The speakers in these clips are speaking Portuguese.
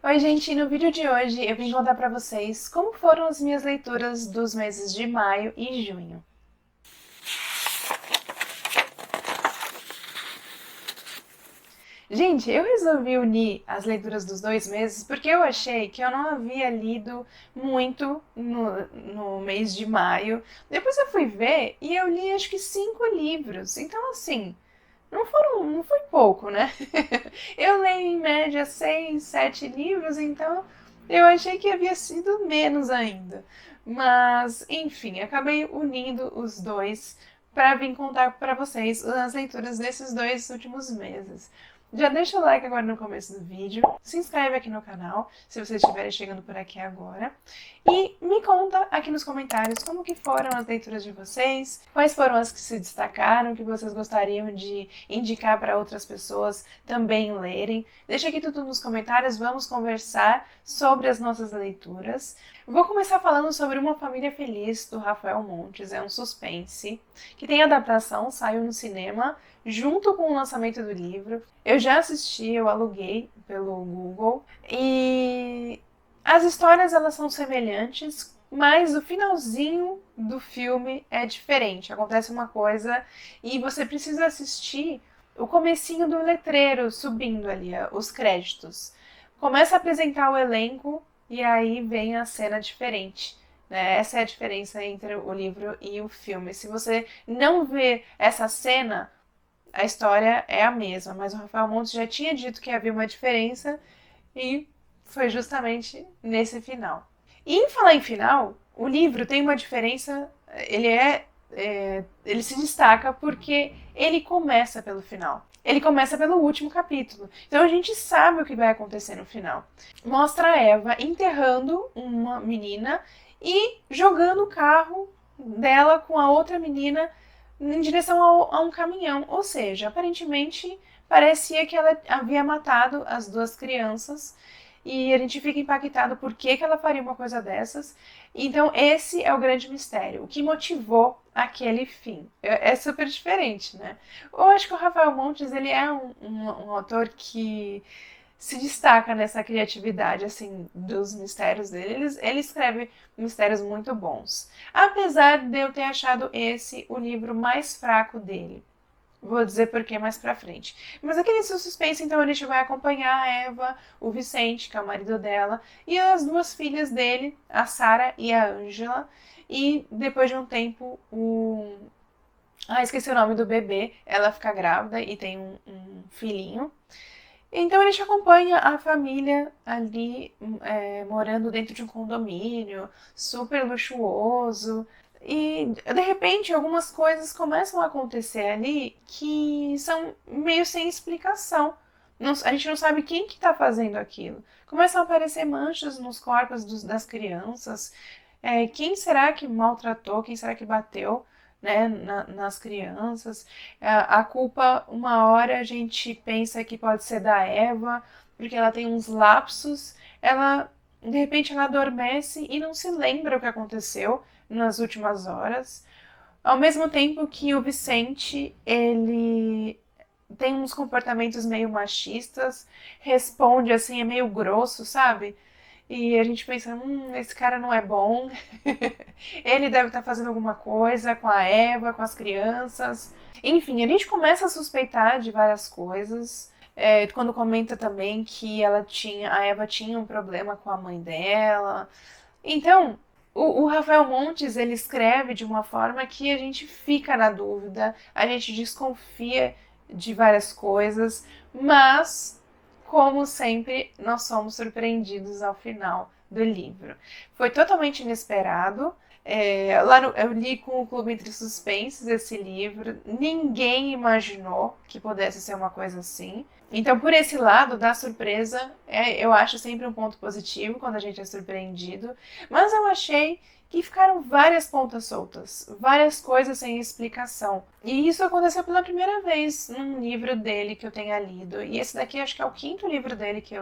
Oi, gente! No vídeo de hoje eu vim contar pra vocês como foram as minhas leituras dos meses de maio e junho. Gente, eu resolvi unir as leituras dos 2 meses porque eu achei que eu não havia lido muito no mês de maio. Depois eu fui ver e eu li acho que 5 livros. Então, assim, não foi pouco, né? Eu leio em média 6, 7 livros, então eu achei que havia sido menos ainda. Mas, enfim, acabei unindo os dois para vir contar para vocês as leituras desses 2 últimos meses. Já deixa o like agora no começo do vídeo, se inscreve aqui no canal, se vocês estiverem chegando por aqui agora, e me conta aqui nos comentários como que foram as leituras de vocês, quais foram as que se destacaram, que vocês gostariam de indicar para outras pessoas também lerem. Deixa aqui tudo nos comentários, vamos conversar sobre as nossas leituras. Vou começar falando sobre Uma Família Feliz, do Rafael Montes, é um suspense, que tem adaptação, saiu no cinema, junto com o lançamento do livro. Eu já assisti, eu aluguei pelo Google, e as histórias elas são semelhantes, mas o finalzinho do filme é diferente. Acontece uma coisa e você precisa assistir o comecinho do letreiro subindo ali, os créditos. Começa a apresentar o elenco e aí vem a cena diferente. Né? Essa é a diferença entre o livro e o filme. Se você não vê essa cena, a história é a mesma, mas o Rafael Montes já tinha dito que havia uma diferença e foi justamente nesse final. E em falar em final, o livro tem uma diferença, ele se destaca porque ele começa pelo final. Ele começa pelo último capítulo. Então a gente sabe o que vai acontecer no final. Mostra a Eva enterrando uma menina e jogando o carro dela com a outra menina em direção a um caminhão. Ou seja, aparentemente parecia que ela havia matado as duas crianças e a gente fica impactado por que ela faria uma coisa dessas. Então esse é o grande mistério, o que motivou aquele fim. É super diferente, né? Eu acho que o Rafael Montes ele é um autor que se destaca nessa criatividade assim dos mistérios dele. Ele escreve mistérios muito bons. Apesar de eu ter achado esse o livro mais fraco dele. Vou dizer por que mais pra frente. Mas aquele seu suspense, então a gente vai acompanhar a Eva, o Vicente, que é o marido dela, e as duas filhas dele, a Sara e a Ângela. E depois de um tempo, esqueci o nome do bebê. Ela fica grávida e tem um filhinho. Então a gente acompanha a família ali morando dentro de um condomínio super luxuoso. E de repente algumas coisas começam a acontecer ali que são meio sem explicação. A gente não sabe quem que está fazendo aquilo. Começam a aparecer manchas nos corpos das crianças. Quem será que maltratou? Quem será que bateu? Né, nas crianças. A culpa, uma hora a gente pensa que pode ser da Eva, porque ela tem uns lapsos, de repente ela adormece e não se lembra o que aconteceu nas últimas horas. Ao mesmo tempo que o Vicente, ele tem uns comportamentos meio machistas, responde assim, é meio grosso, sabe? E a gente pensa, esse cara não é bom, ele deve estar fazendo alguma coisa com a Eva, com as crianças. Enfim, a gente começa a suspeitar de várias coisas. Quando comenta também que a Eva tinha um problema com a mãe dela. Então, o Rafael Montes, ele escreve de uma forma que a gente fica na dúvida, a gente desconfia de várias coisas, mas como sempre, nós somos surpreendidos ao final do livro. Foi totalmente inesperado. Eu li com o Clube Entre Suspenses esse livro. Ninguém imaginou que pudesse ser uma coisa assim. Então, por esse lado da surpresa, eu acho sempre um ponto positivo quando a gente é surpreendido. Mas eu achei que ficaram várias pontas soltas, várias coisas sem explicação. E isso aconteceu pela primeira vez num livro dele que eu tenha lido. E esse daqui acho que é o 5º livro dele que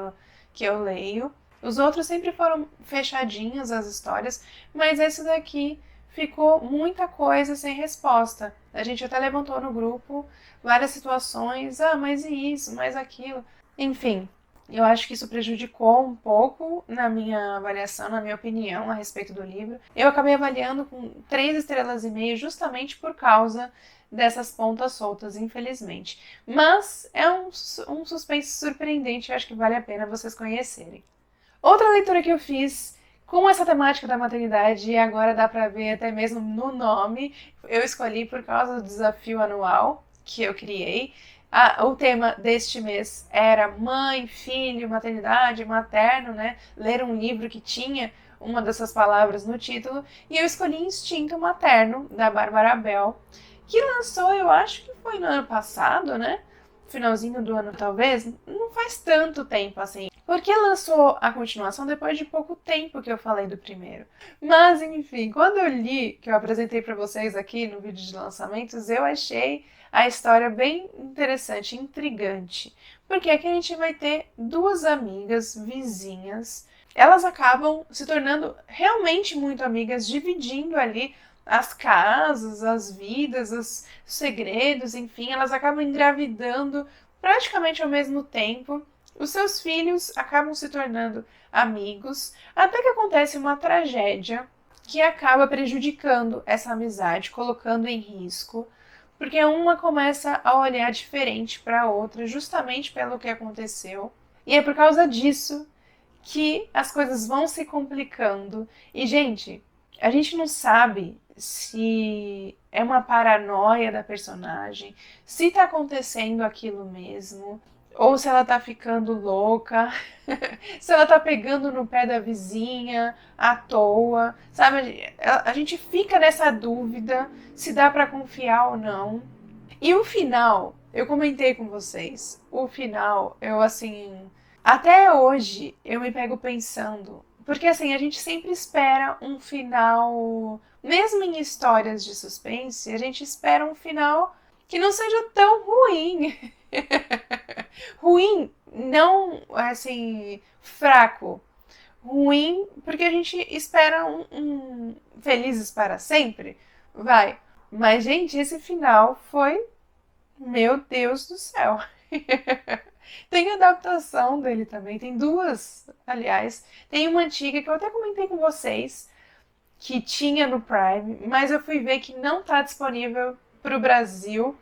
eu leio. Os outros sempre foram fechadinhos as histórias, mas esse daqui ficou muita coisa sem resposta. A gente até levantou no grupo várias situações, mas e isso, mas aquilo. Enfim, Eu acho que isso prejudicou um pouco na minha avaliação, na minha opinião a respeito do livro. Eu acabei avaliando com 3,5 estrelas justamente por causa dessas pontas soltas, infelizmente. Mas é um suspense surpreendente, eu acho que vale a pena vocês conhecerem. Outra leitura que eu fiz com essa temática da maternidade, e agora dá pra ver até mesmo no nome, eu escolhi por causa do desafio anual que eu criei. O tema deste mês era mãe, filho, maternidade, materno, né? Ler um livro que tinha uma dessas palavras no título, e eu escolhi Instinto Materno, da Bárbara Bell, que lançou, eu acho que foi no ano passado, né? Finalzinho do ano, talvez. Não faz tanto tempo assim. Porque lançou a continuação depois de pouco tempo que eu falei do primeiro. Mas, enfim, quando eu li, que eu apresentei para vocês aqui no vídeo de lançamentos, eu achei a história bem interessante, intrigante. Porque aqui a gente vai ter duas amigas vizinhas. Elas acabam se tornando realmente muito amigas, dividindo ali as casas, as vidas, os segredos, enfim, elas acabam engravidando praticamente ao mesmo tempo. Os seus filhos acabam se tornando amigos, até que acontece uma tragédia que acaba prejudicando essa amizade, colocando em risco, porque uma começa a olhar diferente para a outra, justamente pelo que aconteceu. E é por causa disso que as coisas vão se complicando. E, gente, a gente não sabe se é uma paranoia da personagem, se tá acontecendo aquilo mesmo, ou se ela tá ficando louca, se ela tá pegando no pé da vizinha à toa, sabe? A gente fica nessa dúvida se dá pra confiar ou não. E o final, eu comentei com vocês, o final, eu assim, até hoje eu me pego pensando, porque assim, a gente sempre espera um final, mesmo em histórias de suspense, a gente espera um final que não seja tão ruim. Ruim, não assim, fraco. Ruim, porque a gente espera um Felizes para Sempre. Vai. Mas, gente, esse final foi. Meu Deus do céu. Tem adaptação dele também. Tem duas, aliás. Tem uma antiga que eu até comentei com vocês, que tinha no Prime, mas eu fui ver que não está disponível para o Brasil.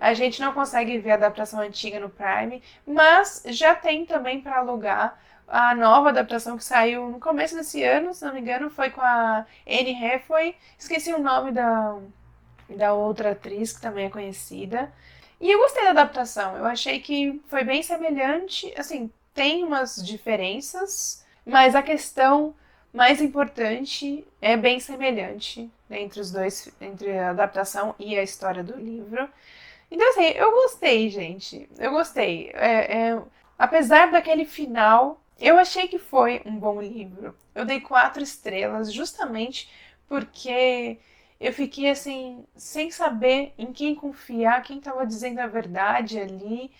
A gente não consegue ver a adaptação antiga no Prime, mas já tem também para alugar a nova adaptação que saiu no começo desse ano, se não me engano, foi com a Anne Hathaway. Esqueci o nome da outra atriz que também é conhecida. E eu gostei da adaptação. Eu achei que foi bem semelhante. Assim, tem umas diferenças, mas a questão mais importante é bem semelhante, né, entre os dois, entre a adaptação e a história do livro. Então, assim, eu gostei, gente. Eu gostei. Apesar daquele final, eu achei que foi um bom livro. Eu dei 4 estrelas, justamente porque eu fiquei, assim, sem saber em quem confiar, quem estava dizendo a verdade ali,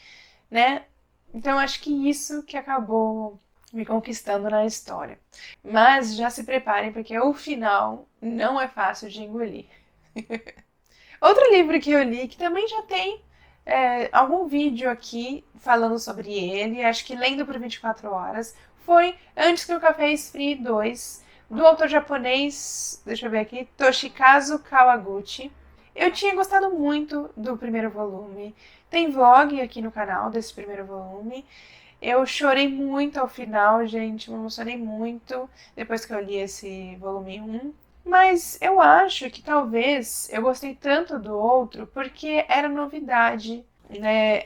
né? Então, acho que isso que acabou me conquistando na história. Mas já se preparem, porque o final não é fácil de engolir. Outro livro que eu li, que também já tem algum vídeo aqui falando sobre ele, acho que Lendo por 24 Horas, foi Antes que o Café Esfrie 2, do autor japonês, deixa eu ver aqui, Toshikazu Kawaguchi. Eu tinha gostado muito do primeiro volume. Tem vlog aqui no canal desse primeiro volume. Eu chorei muito ao final, gente, me emocionei muito depois que eu li esse volume 1. Mas eu acho que talvez eu gostei tanto do outro porque era novidade, né?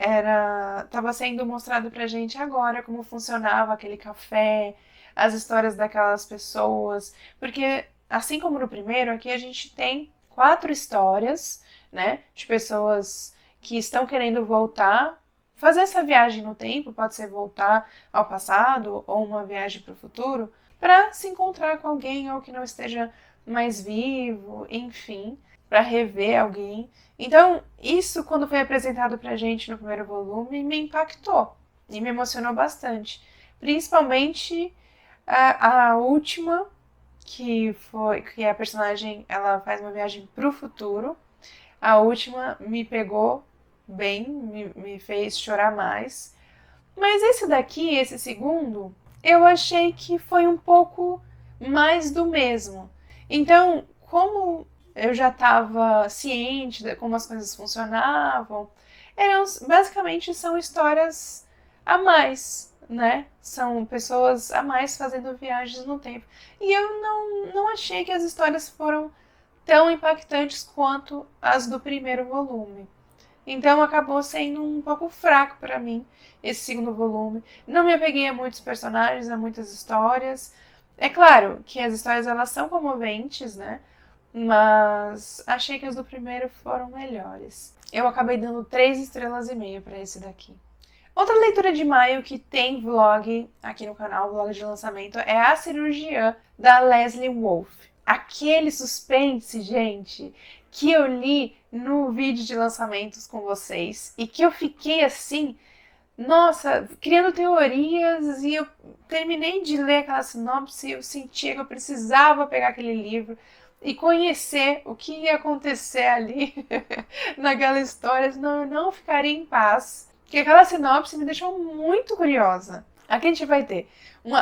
Tava sendo mostrado pra gente agora como funcionava aquele café, as histórias daquelas pessoas, porque assim como no primeiro, aqui a gente tem 4 histórias, né, de pessoas que estão querendo voltar, fazer essa viagem no tempo, pode ser voltar ao passado ou uma viagem para o futuro, para se encontrar com alguém ou que não esteja mais vivo, enfim, para rever alguém. Então, isso quando foi apresentado pra gente no primeiro volume, me impactou e me emocionou bastante. Principalmente a última, que a personagem ela faz uma viagem pro futuro. A última me pegou bem, me fez chorar mais. Mas esse daqui, esse segundo, eu achei que foi um pouco mais do mesmo. Então, como eu já estava ciente de como as coisas funcionavam, basicamente são histórias a mais, né? São pessoas a mais fazendo viagens no tempo. E eu não achei que as histórias foram tão impactantes quanto as do primeiro volume. Então acabou sendo um pouco fraco para mim esse segundo volume. Não me apeguei a muitos personagens, a muitas histórias. É claro que as histórias elas são comoventes, né? Mas achei que as do primeiro foram melhores. Eu acabei dando 3,5 estrelas para esse daqui. Outra leitura de maio que tem vlog aqui no canal, vlog de lançamento, é A Cirurgiã, da Leslie Wolf. Aquele suspense, gente, que eu li no vídeo de lançamentos com vocês e que eu fiquei assim, nossa, criando teorias, e eu terminei de ler aquela sinopse e eu sentia que eu precisava pegar aquele livro e conhecer o que ia acontecer ali naquela história, senão eu não ficaria em paz. Porque aquela sinopse me deixou muito curiosa. Aqui a gente vai ter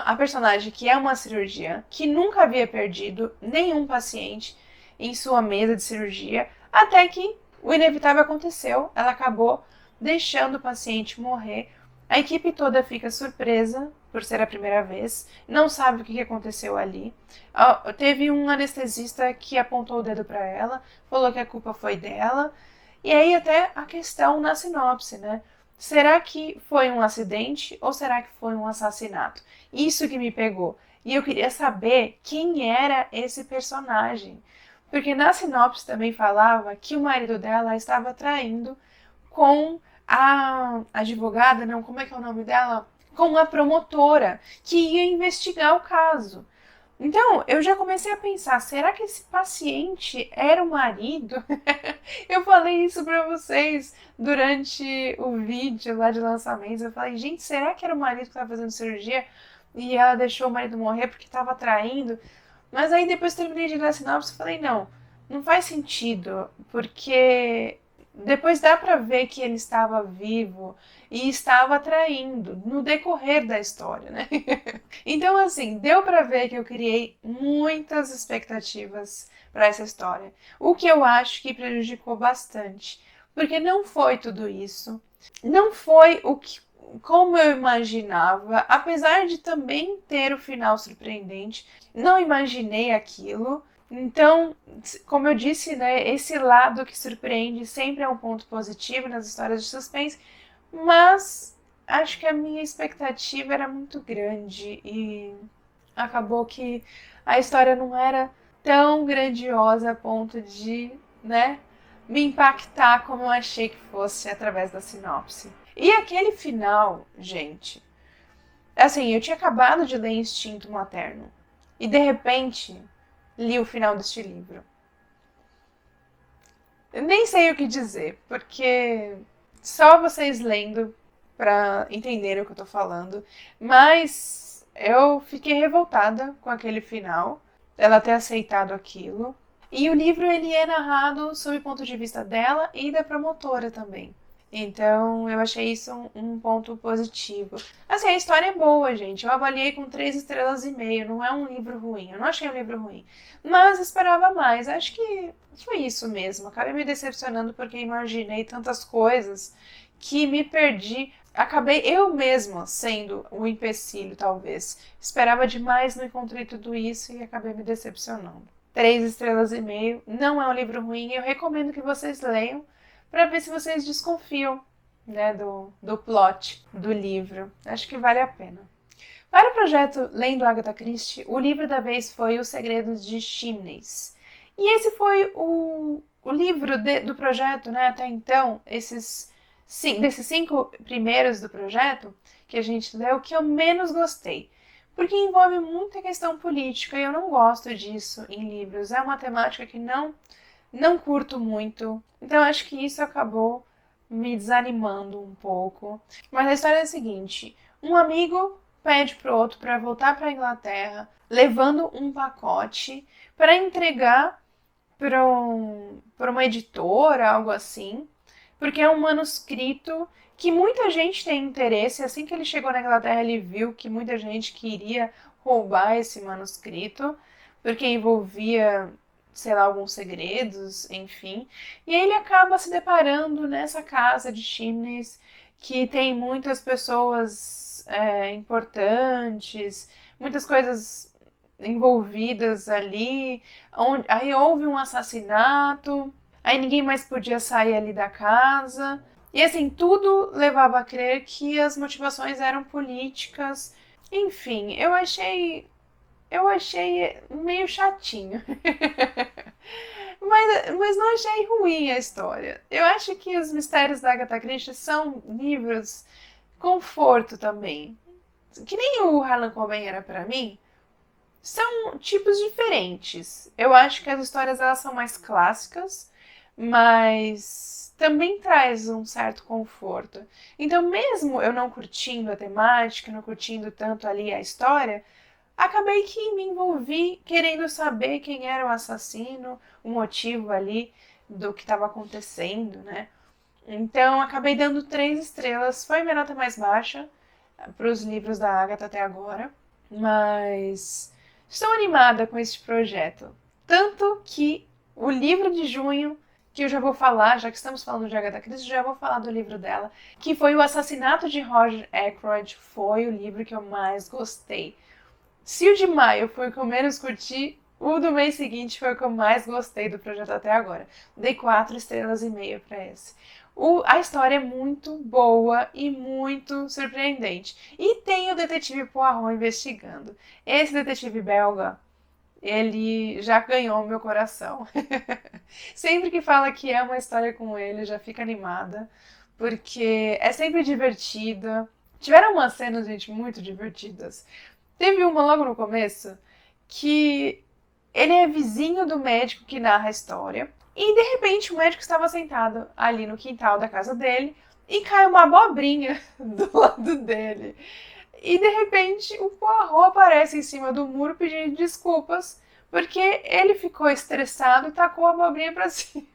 a personagem que é uma cirurgiã, que nunca havia perdido nenhum paciente em sua mesa de cirurgia, até que o inevitável aconteceu, ela acabou deixando o paciente morrer. A equipe toda fica surpresa por ser a primeira vez, não sabe o que aconteceu ali. Teve um anestesista que apontou o dedo para ela, falou que a culpa foi dela. E aí até a questão na sinopse, né? Será que foi um acidente ou será que foi um assassinato? Isso que me pegou. E eu queria saber quem era esse personagem. Porque na sinopse também falava que o marido dela estava traindo com a advogada, não, como é que é o nome dela? Com a promotora, que ia investigar o caso. Então, eu já comecei a pensar, será que esse paciente era o marido? Eu falei isso pra vocês durante o vídeo lá de lançamento. Eu falei, gente, será que era o marido que estava fazendo cirurgia e ela deixou o marido morrer porque estava traindo? Mas aí depois terminei de ler a sinopse e falei, não faz sentido, porque depois dá pra ver que ele estava vivo e estava traindo no decorrer da história, né? Então, assim, deu pra ver que eu criei muitas expectativas para essa história, o que eu acho que prejudicou bastante, porque não foi tudo isso, não foi o que como eu imaginava, apesar de também ter o final surpreendente, não imaginei aquilo. Então, como eu disse, né, esse lado que surpreende sempre é um ponto positivo nas histórias de suspense, mas acho que a minha expectativa era muito grande e acabou que a história não era tão grandiosa a ponto de, né, me impactar como eu achei que fosse através da sinopse. E aquele final, gente, assim, eu tinha acabado de ler Instinto Materno e de repente li o final deste livro. Eu nem sei o que dizer, porque só vocês lendo para entenderem o que eu tô falando, mas eu fiquei revoltada com aquele final, ela ter aceitado aquilo. E o livro ele é narrado sob o ponto de vista dela e da promotora também. Então, eu achei isso um ponto positivo. Assim, a história é boa, gente. Eu avaliei com 3,5 estrelas. Não é um livro ruim. Eu não achei um livro ruim. Mas esperava mais. Acho que foi isso mesmo. Acabei me decepcionando porque imaginei tantas coisas que me perdi. Acabei eu mesma sendo o empecilho, talvez. Esperava demais, não encontrei tudo isso e acabei me decepcionando. 3,5 estrelas. Não é um livro ruim. Eu recomendo que vocês leiam para ver se vocês desconfiam, né, do plot do livro. Acho que vale a pena. Para o projeto Lendo Agatha Christie, o livro da vez foi Os Segredos de Chimneys. E esse foi o livro do projeto, né, até então, desses 5 primeiros do projeto que a gente leu, que eu menos gostei. Porque envolve muita questão política e eu não gosto disso em livros. É uma temática que não curto muito. Então acho que isso acabou me desanimando um pouco. Mas a história é a seguinte: um amigo pede pro outro para voltar para a Inglaterra, levando um pacote para entregar para uma editora, algo assim, porque é um manuscrito que muita gente tem interesse. Assim que ele chegou na Inglaterra, ele viu que muita gente queria roubar esse manuscrito, porque envolvia, sei lá, alguns segredos, enfim. E aí ele acaba se deparando nessa casa de Chimneys, que tem muitas pessoas importantes, muitas coisas envolvidas ali. Aí houve um assassinato, aí ninguém mais podia sair ali da casa. E assim, tudo levava a crer que as motivações eram políticas. Enfim, eu achei meio chatinho. Mas não achei ruim a história. Eu acho que os mistérios da Agatha Christie são livros conforto também. Que nem o Harlan Coben era pra mim, são tipos diferentes. Eu acho que as histórias elas são mais clássicas, mas também traz um certo conforto. Então, mesmo eu não curtindo a temática, não curtindo tanto ali a história, acabei que me envolvi querendo saber quem era o assassino, o motivo ali do que estava acontecendo, né? Então, acabei dando 3 estrelas. Foi minha nota mais baixa para os livros da Agatha até agora, mas estou animada com este projeto. Tanto que o livro de junho, que eu já vou falar, já que estamos falando de Agatha Christie, já vou falar do livro dela, que foi O Assassinato de Roger Ackroyd, foi o livro que eu mais gostei. Se o de maio foi o que eu menos curti, o do mês seguinte foi o que eu mais gostei do projeto até agora. Dei 4 estrelas e meia para esse. A história é muito boa e muito surpreendente. E tem o detetive Poirot investigando. Esse detetive belga, ele já ganhou meu coração. Sempre que fala que é uma história com ele, já fica animada, porque é sempre divertida. Tiveram umas cenas, gente, muito divertidas. Teve uma logo no começo que ele é vizinho do médico que narra a história. E de repente o médico estava sentado ali no quintal da casa dele e cai uma abobrinha do lado dele. E de repente o Poirot aparece em cima do muro pedindo desculpas porque ele ficou estressado e tacou a abobrinha pra cima.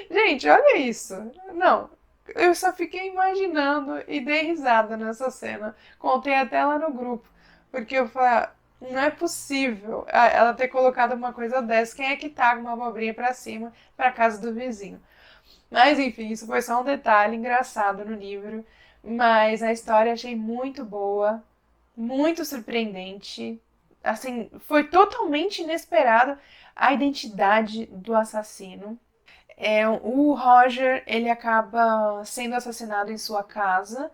Gente, olha isso. Não, eu só fiquei imaginando e dei risada nessa cena. Contei até lá no grupo, porque eu falei, não é possível ela ter colocado uma coisa dessa. Quem é que taca uma abobrinha pra cima pra casa do vizinho? Mas enfim, isso foi só um detalhe engraçado no livro. Mas a história achei muito boa, muito surpreendente. Assim, foi totalmente inesperado a identidade do assassino. O Roger, ele acaba sendo assassinado em sua casa.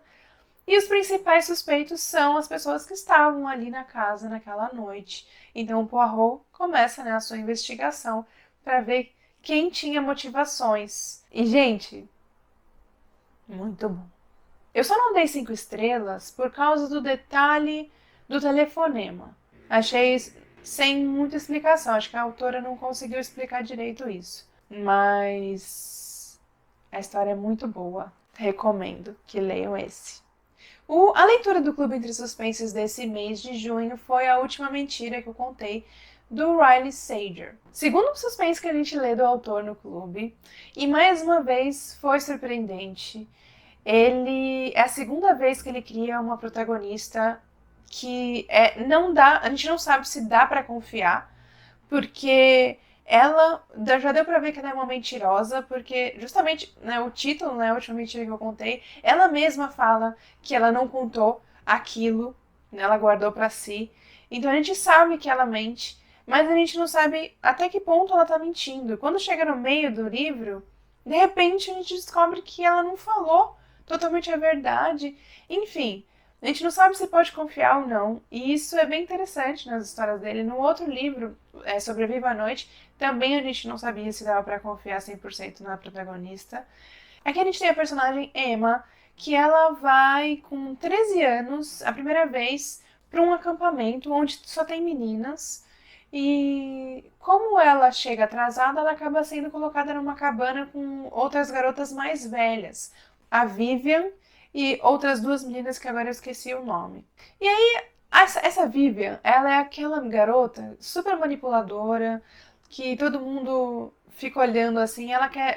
E os principais suspeitos são as pessoas que estavam ali na casa naquela noite. Então o Poirot começa, né, a sua investigação para ver quem tinha motivações. E, gente, muito bom. Eu só não dei 5 estrelas por causa do detalhe do telefonema. Achei sem muita explicação. Acho que a autora não conseguiu explicar direito isso. Mas a história é muito boa. Recomendo que leiam esse. A leitura do Clube Entre Suspenses desse mês de junho foi A Última Mentira que eu contei, do Riley Sager. Segundo suspense que a gente lê do autor no clube, e mais uma vez foi surpreendente. Ele é a segunda vez que ele cria uma protagonista que não dá, a gente não sabe se dá pra confiar, porque ela já deu pra ver que ela é uma mentirosa, porque justamente, né, o título, né, a última mentira que eu contei, ela mesma fala que ela não contou aquilo, né, ela guardou pra si. Então a gente sabe que ela mente, mas a gente não sabe até que ponto ela tá mentindo. Quando chega no meio do livro, de repente a gente descobre que ela não falou totalmente a verdade. Enfim, a gente não sabe se pode confiar ou não. E isso é bem interessante nas histórias dele. No outro livro, Sobreviva à Noite, também a gente não sabia se dava pra confiar 100% na protagonista. Aqui a gente tem a personagem Emma, que ela vai com 13 anos, a primeira vez, para um acampamento onde só tem meninas. E como ela chega atrasada, ela acaba sendo colocada numa cabana com outras garotas mais velhas. A Vivian e outras 2 meninas que agora eu esqueci o nome. E aí, essa Vivian, ela é aquela garota super manipuladora, que todo mundo fica olhando assim,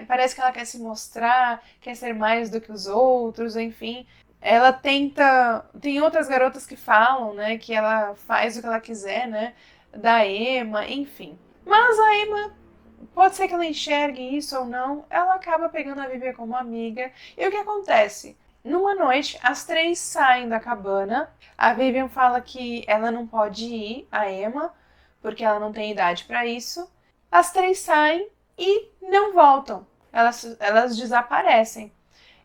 parece que ela quer se mostrar, quer ser mais do que os outros, enfim. Ela tenta, tem outras garotas que falam, né, que ela faz o que ela quiser, né, da Emma, enfim. Mas a Emma, pode ser que ela enxergue isso ou não, ela acaba pegando a Vivian como amiga. E o que acontece? Numa noite, as três saem da cabana. A Vivian fala que ela não pode ir, a Emma, porque ela não tem idade para isso. As três saem e não voltam. Elas desaparecem.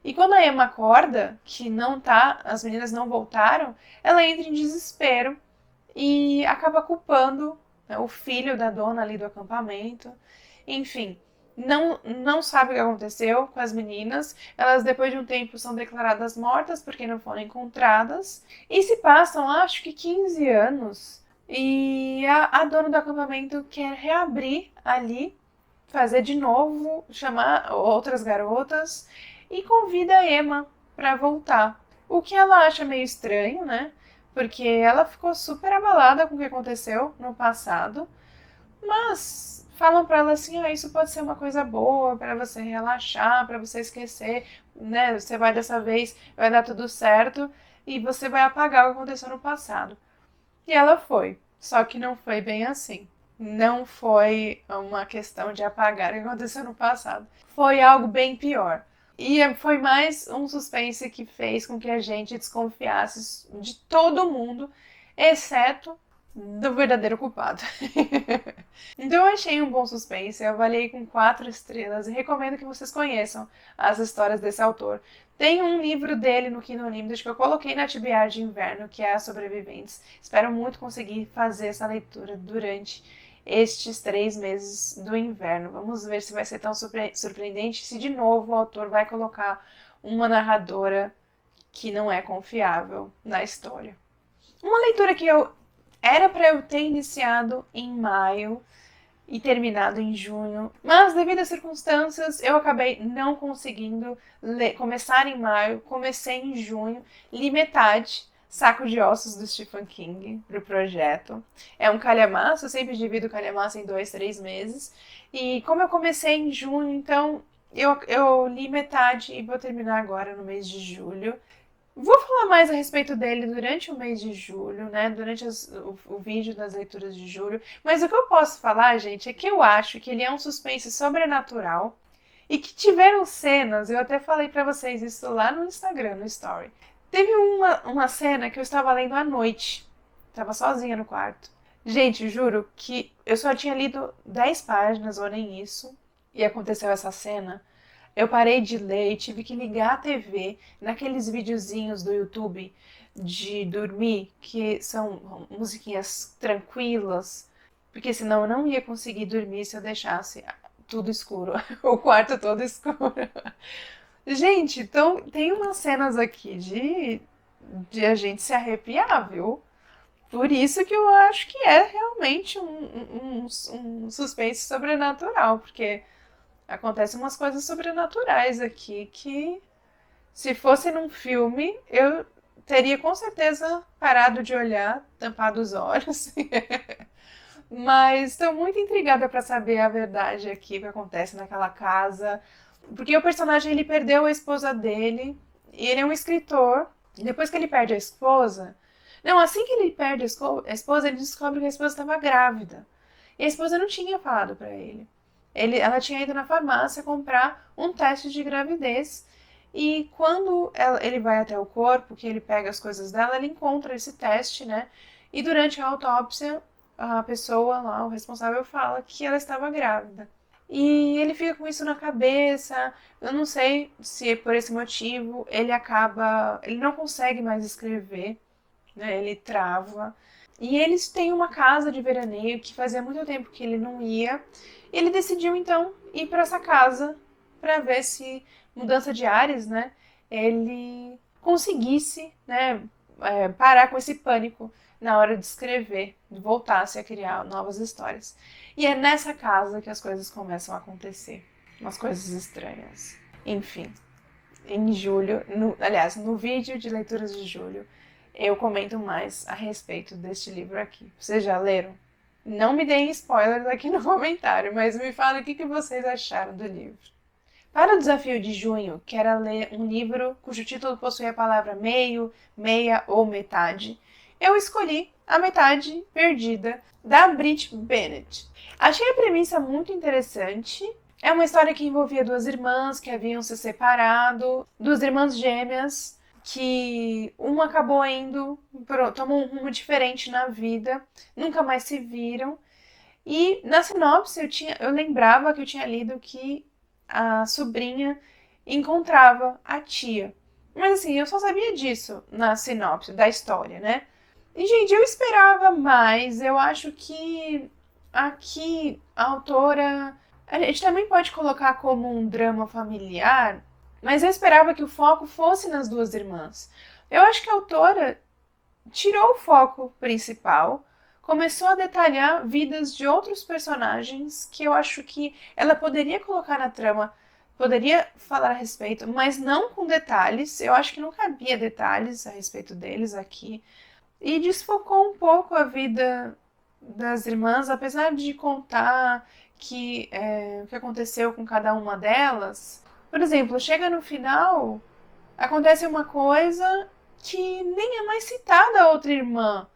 E quando a Emma acorda, que não tá, as meninas não voltaram, ela entra em desespero e acaba culpando, né, o filho da dona ali do acampamento. Enfim, não sabe o que aconteceu com as meninas. Elas, depois de um tempo, são declaradas mortas porque não foram encontradas. E se passam, acho que 15 anos. E a dona do acampamento quer reabrir ali, fazer de novo, chamar outras garotas e convida a Emma para voltar. O que ela acha meio estranho, né? Porque ela ficou super abalada com o que aconteceu no passado, mas falam para ela assim: ah, isso pode ser uma coisa boa para você relaxar, para você esquecer, né? Você vai dessa vez, vai dar tudo certo e você vai apagar o que aconteceu no passado. E ela foi, só que não foi bem assim. Não foi uma questão de apagar o que aconteceu no passado. Foi algo bem pior. E foi mais um suspense que fez com que a gente desconfiasse de todo mundo, exceto do verdadeiro culpado. Então eu achei um bom suspense, eu avaliei com 4 estrelas e recomendo que vocês conheçam as histórias desse autor. Tem um livro dele no Kindle Unlimited que eu coloquei na TBR de inverno, que é As Sobreviventes. Espero muito conseguir fazer essa leitura durante estes 3 meses do inverno. Vamos ver se vai ser tão surpreendente, se de novo o autor vai colocar uma narradora que não é confiável na história. Uma leitura que era para eu ter iniciado em maio e terminado em junho, mas devido às circunstâncias eu acabei não conseguindo começar em maio, comecei em junho, li metade, Saco de Ossos do Stephen King para o projeto. É um calhamaço, eu sempre divido o calhamaço em 2, 3 meses, e como eu comecei em junho, então eu li metade e vou terminar agora no mês de julho. Vou falar mais a respeito dele durante o mês de julho, né? Durante o vídeo das leituras de julho. Mas o que eu posso falar, gente, é que eu acho que ele é um suspense sobrenatural e que tiveram cenas, eu até falei pra vocês isso lá no Instagram, no Story. Teve uma cena que eu estava lendo à noite. Estava sozinha no quarto. Gente, juro que eu só tinha lido 10 páginas ou nem isso. E aconteceu essa cena. Eu parei de ler e tive que ligar a TV naqueles videozinhos do YouTube de dormir, que são musiquinhas tranquilas, porque senão eu não ia conseguir dormir se eu deixasse tudo escuro, o quarto todo escuro. Gente, então tem umas cenas aqui de a gente se arrepiar, viu? Por isso que eu acho que é realmente um suspense sobrenatural, porque acontecem umas coisas sobrenaturais aqui que, se fosse num filme, eu teria com certeza parado de olhar, tampado os olhos. Mas estou muito intrigada para saber a verdade aqui, o que acontece naquela casa. Porque o personagem, ele perdeu a esposa dele, e ele é um escritor. E depois que ele perde a esposa... Não, assim que ele perde a esposa, ele descobre que a esposa estava grávida. E a esposa não tinha falado para ele. Ela tinha ido na farmácia comprar um teste de gravidez. E quando ele vai até o corpo, que ele pega as coisas dela, ele encontra esse teste, né? E durante a autópsia, a pessoa lá, o responsável, fala que ela estava grávida. E ele fica com isso na cabeça. Eu não sei se por esse motivo ele não consegue mais escrever, né? Ele trava. E eles têm uma casa de veraneio que fazia muito tempo que ele não ia. Ele decidiu então ir para essa casa para ver se, mudança de ares, né, ele conseguisse, né, parar com esse pânico na hora de escrever, de voltasse a criar novas histórias. E é nessa casa que as coisas começam a acontecer, umas coisas estranhas. Enfim, em julho, aliás, no vídeo de leituras de julho, eu comento mais a respeito deste livro aqui. Vocês já leram? Não me deem spoilers aqui no comentário, mas me falem o que vocês acharam do livro. Para o desafio de junho, que era ler um livro cujo título possui a palavra meio, meia ou metade, eu escolhi A Metade Perdida, da Brit Bennett. Achei a premissa muito interessante. É uma história que envolvia duas irmãs que haviam se separado, duas irmãs gêmeas, que uma acabou tomou um rumo diferente na vida, nunca mais se viram. E na sinopse eu lembrava que eu tinha lido que a sobrinha encontrava a tia. Mas assim, eu só sabia disso na sinopse da história, né? E, gente, eu esperava mais. Eu acho que aqui a autora. A gente também pode colocar como um drama familiar, mas eu esperava que o foco fosse nas duas irmãs. Eu acho que a autora tirou o foco principal, começou a detalhar vidas de outros personagens que eu acho que ela poderia colocar na trama, poderia falar a respeito, mas não com detalhes. Eu acho que não cabia detalhes a respeito deles aqui. E desfocou um pouco a vida das irmãs, apesar de contar o que aconteceu com cada uma delas. Por exemplo, chega no final, acontece uma coisa que nem é mais citada a outra irmã.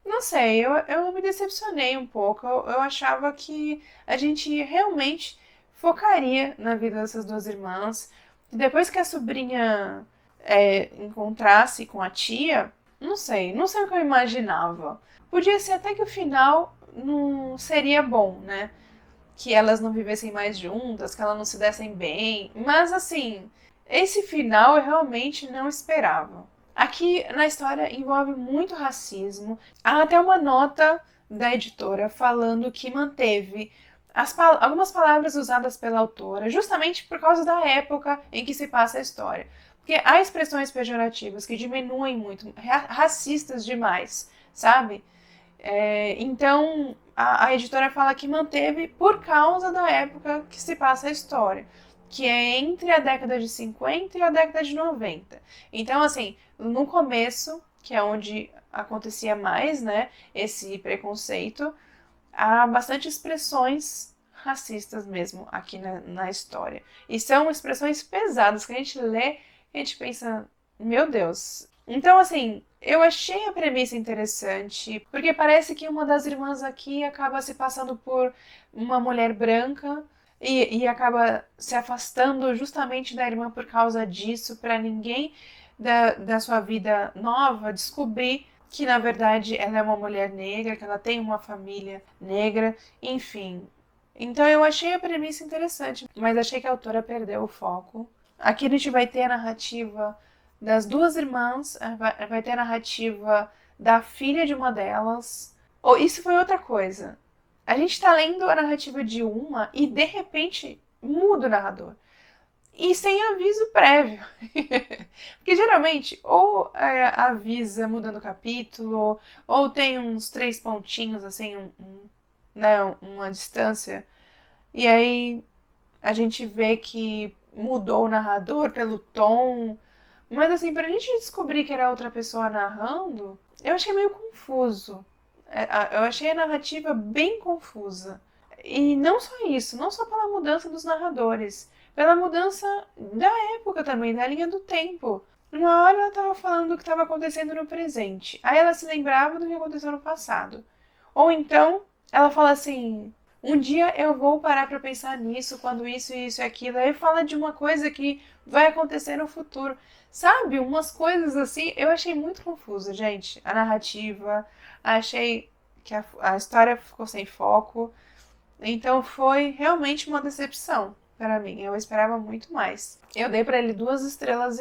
Não sei, eu me decepcionei um pouco. Eu achava que a gente realmente focaria na vida dessas duas irmãs. Depois que a sobrinha encontrasse com a tia, não sei o que eu imaginava. Podia ser até que o final não seria bom, né? Que elas não vivessem mais juntas, que elas não se dessem bem. Mas assim, esse final eu realmente não esperava. Aqui na história envolve muito racismo. Há até uma nota da editora falando que manteve algumas palavras usadas pela autora, justamente por causa da época em que se passa a história. Porque há expressões pejorativas que diminuem muito, racistas demais, sabe? Então, a editora fala que manteve por causa da época que se passa a história, que é entre a década de 50 e a década de 90. Então, assim, no começo, que é onde acontecia mais, né, esse preconceito, há bastante expressões racistas mesmo aqui na história. E são expressões pesadas que a gente lê e a gente pensa, meu Deus. Então, assim, eu achei a premissa interessante, porque parece que uma das irmãs aqui acaba se passando por uma mulher branca e acaba se afastando justamente da irmã por causa disso, para ninguém da sua vida nova descobrir que na verdade ela é uma mulher negra, que ela tem uma família negra, enfim. Então eu achei a premissa interessante, mas achei que a autora perdeu o foco. Aqui a gente vai ter a narrativa das duas irmãs, vai ter a narrativa da filha de uma delas. Isso foi outra coisa. A gente tá lendo a narrativa de uma e de repente muda o narrador. E sem aviso prévio. Porque geralmente ou avisa mudando o capítulo, ou tem uns 3 pontinhos, assim, né, uma distância. E aí a gente vê que mudou o narrador pelo tom. Mas assim, pra gente descobrir que era outra pessoa narrando, eu achei meio confuso. Eu achei a narrativa bem confusa. E não só isso, não só pela mudança dos narradores, pela mudança da época também, da linha do tempo. Uma hora ela estava falando do que estava acontecendo no presente, aí ela se lembrava do que aconteceu no passado. Ou então ela fala assim: um dia eu vou parar para pensar nisso, quando isso, isso e aquilo. Aí fala de uma coisa que vai acontecer no futuro. Sabe? Umas coisas assim, eu achei muito confuso, gente. A narrativa, achei que a história ficou sem foco. Então foi realmente uma decepção para mim. Eu esperava muito mais. Eu dei para ele 2,5 estrelas,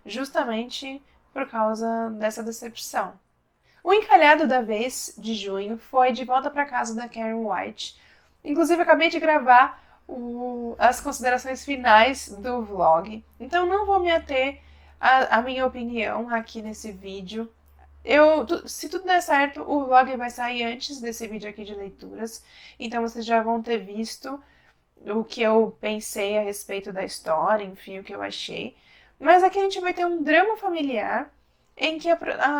justamente por causa dessa decepção. O encalhado da vez de junho foi De Volta para Casa da Karen White. Inclusive, acabei de gravar as considerações finais do vlog. Então, não vou me ater à minha opinião aqui nesse vídeo. Se tudo der certo, o vlog vai sair antes desse vídeo aqui de leituras. Então, vocês já vão ter visto o que eu pensei a respeito da história, enfim, o que eu achei. Mas aqui a gente vai ter um drama familiar em que a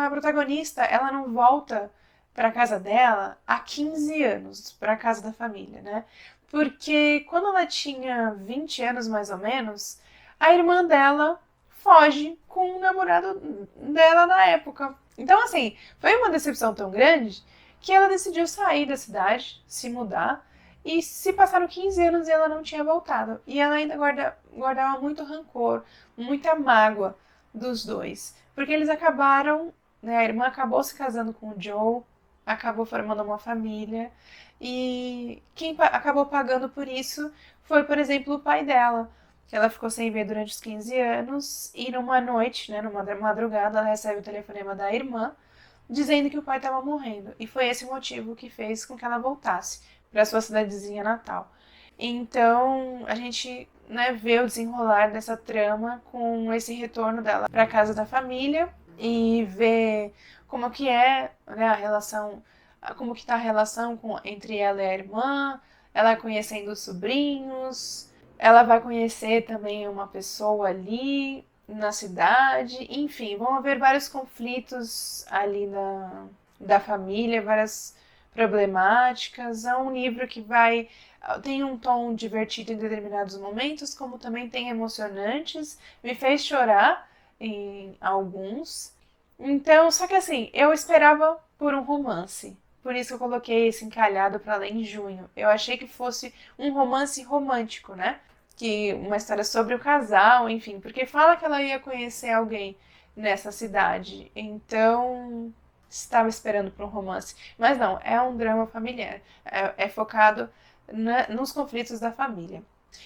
protagonista, ela não volta para casa dela há 15 anos, para casa da família, né? Porque quando ela tinha 20 anos mais ou menos, a irmã dela foge com o namorado dela na época. Então, assim, foi uma decepção tão grande que ela decidiu sair da cidade, se mudar, e se passaram 15 anos e ela não tinha voltado. E ela ainda guardava muito rancor, muita mágoa dos dois. Porque eles acabaram, né, a irmã acabou se casando com o Joe, acabou formando uma família, e quem acabou pagando por isso foi, por exemplo, o pai dela, que ela ficou sem ver durante os 15 anos, e numa noite, né, numa madrugada, ela recebe o telefonema da irmã, dizendo que o pai estava morrendo. E foi esse o motivo que fez com que ela voltasse para sua cidadezinha natal. Então, a gente, né, vê o desenrolar dessa trama com esse retorno dela para casa da família e vê como que é, né, a relação, como que tá a relação entre ela e a irmã, ela conhecendo os sobrinhos, ela vai conhecer também uma pessoa ali na cidade, enfim, vão haver vários conflitos ali da família, várias problemáticas. É um livro que tem um tom divertido em determinados momentos, como também tem emocionantes, me fez chorar em alguns. Então, só que assim, eu esperava por um romance. Por isso eu coloquei esse encalhado para ler em junho. Eu achei que fosse um romance romântico, né? Que uma história sobre o casal, enfim, porque fala que ela ia conhecer alguém nessa cidade. Então, estava esperando por um romance. Mas não, é um drama familiar. É focado nos conflitos da família.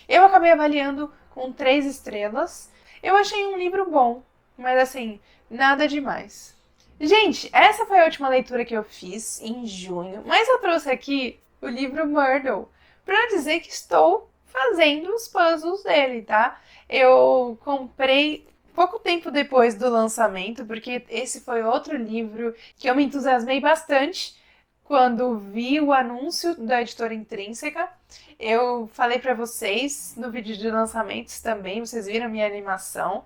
Eu acabei avaliando com 3 estrelas. Eu achei um livro bom, mas assim, nada demais. Gente, essa foi a última leitura que eu fiz em junho, mas eu trouxe aqui o livro Myrtle para dizer que estou fazendo os puzzles dele, tá? Eu comprei pouco tempo depois do lançamento, porque esse foi outro livro que eu me entusiasmei bastante quando vi o anúncio da editora Intrínseca. Eu falei para vocês no vídeo de lançamentos também, vocês viram a minha animação.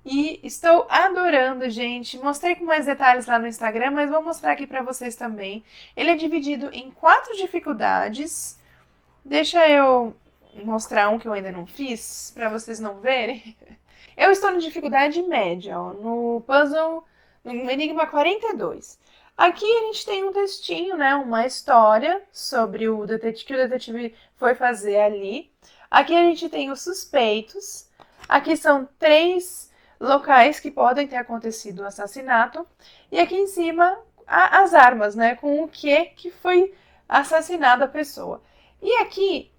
E estou adorando, gente. Mostrei com mais detalhes lá no Instagram, mas vou mostrar aqui para vocês também. Ele é dividido em 4 dificuldades. Deixa eu mostrar um que eu ainda não fiz, para vocês não verem. Eu estou na dificuldade média, ó, no puzzle, no Enigma 42. Aqui a gente tem um textinho, né, uma história sobre o detetive que o detetive foi fazer ali. Aqui a gente tem os suspeitos. Aqui são 3 locais que podem ter acontecido o assassinato. E aqui em cima, as armas, né, com o que foi assassinada a pessoa. E aqui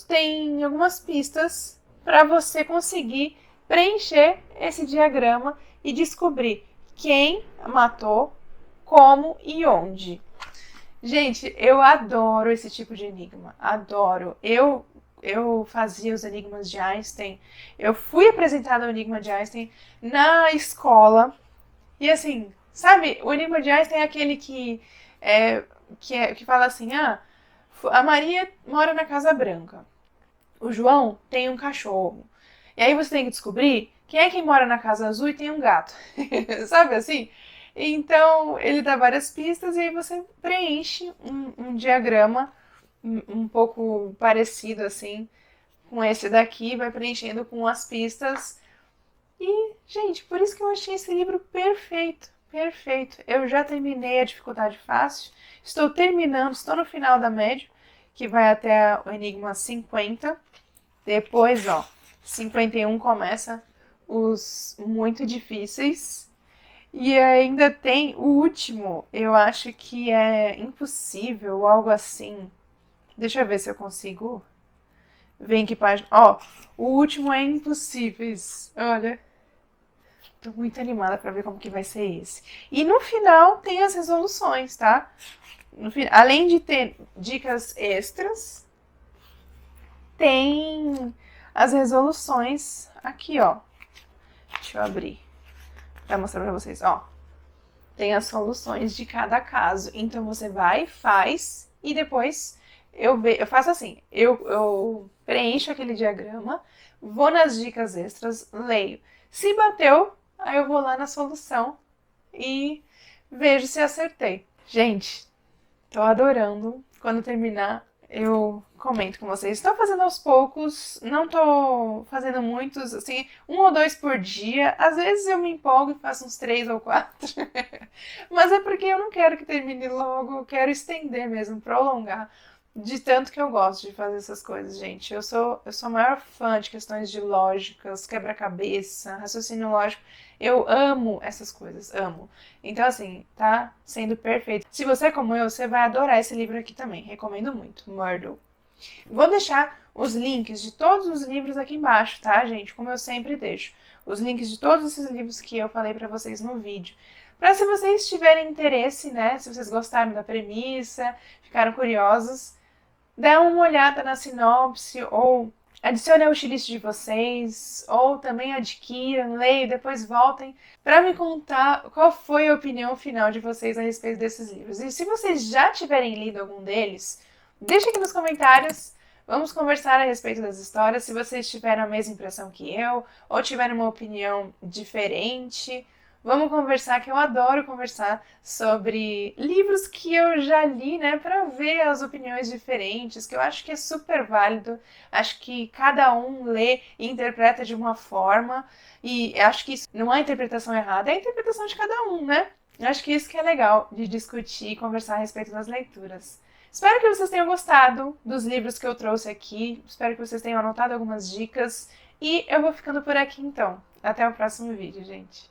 tem algumas pistas para você conseguir preencher esse diagrama e descobrir quem matou, como e onde. Gente, eu adoro esse tipo de enigma. Adoro. Eu fazia os enigmas de Einstein. Eu fui apresentada ao enigma de Einstein na escola. E assim, sabe, o enigma de Einstein é aquele que fala assim, a Maria mora na Casa Branca. O João tem um cachorro. E aí você tem que descobrir quem é que mora na Casa Azul e tem um gato. Sabe assim? Então, ele dá várias pistas e aí você preenche um diagrama um pouco parecido assim com esse daqui, vai preenchendo com as pistas. E, gente, por isso que eu achei esse livro perfeito, perfeito. Eu já terminei a dificuldade fácil, estou terminando, estou no final da média, que vai até o Enigma 50. Depois, ó, 51 começa os muito difíceis. E ainda tem o último, eu acho que é impossível, algo assim. Deixa eu ver se eu consigo ver em que página. Ó, o último é Impossíveis. Olha, tô muito animada pra ver como que vai ser esse. E no final tem as resoluções, tá? Além de ter dicas extras, tem as resoluções aqui, ó. Deixa eu abrir pra mostrar pra vocês, ó. Tem as soluções de cada caso. Então você vai, faz e depois eu faço assim. Eu preencho aquele diagrama, vou nas dicas extras, leio. Se bateu, aí eu vou lá na solução e vejo se acertei. Gente, Tô adorando. Quando terminar, eu comento com vocês. Estou fazendo aos poucos, não tô fazendo muitos, assim, um ou dois por dia. Às vezes eu me empolgo e faço uns três ou quatro. Mas é porque eu não quero que termine logo, eu quero estender mesmo, prolongar. De tanto que eu gosto de fazer essas coisas, gente. Eu sou a maior fã de questões de lógicas, quebra-cabeça, raciocínio lógico. Eu amo essas coisas, amo. Então, assim, tá sendo perfeito. Se você é como eu, você vai adorar esse livro aqui também. Recomendo muito, Myrtle. Vou deixar os links de todos os livros aqui embaixo, tá, gente? Como eu sempre deixo. Os links de todos esses livros que eu falei pra vocês no vídeo. Pra se vocês tiverem interesse, né? Se vocês gostaram da premissa, ficaram curiosos, dá uma olhada na sinopse ou adicione ao wishlist de vocês, ou também adquiram, leiam, depois voltem para me contar qual foi a opinião final de vocês a respeito desses livros. E se vocês já tiverem lido algum deles, deixe aqui nos comentários. Vamos conversar a respeito das histórias. Se vocês tiveram a mesma impressão que eu, ou tiveram uma opinião diferente, vamos conversar, que eu adoro conversar sobre livros que eu já li, né, para ver as opiniões diferentes, que eu acho que é super válido. Acho que cada um lê e interpreta de uma forma, e acho que isso não há interpretação errada, é a interpretação de cada um, né? Eu acho que isso que é legal de discutir e conversar a respeito das leituras. Espero que vocês tenham gostado dos livros que eu trouxe aqui. Espero que vocês tenham anotado algumas dicas. E eu vou ficando por aqui então. Até o próximo vídeo, gente.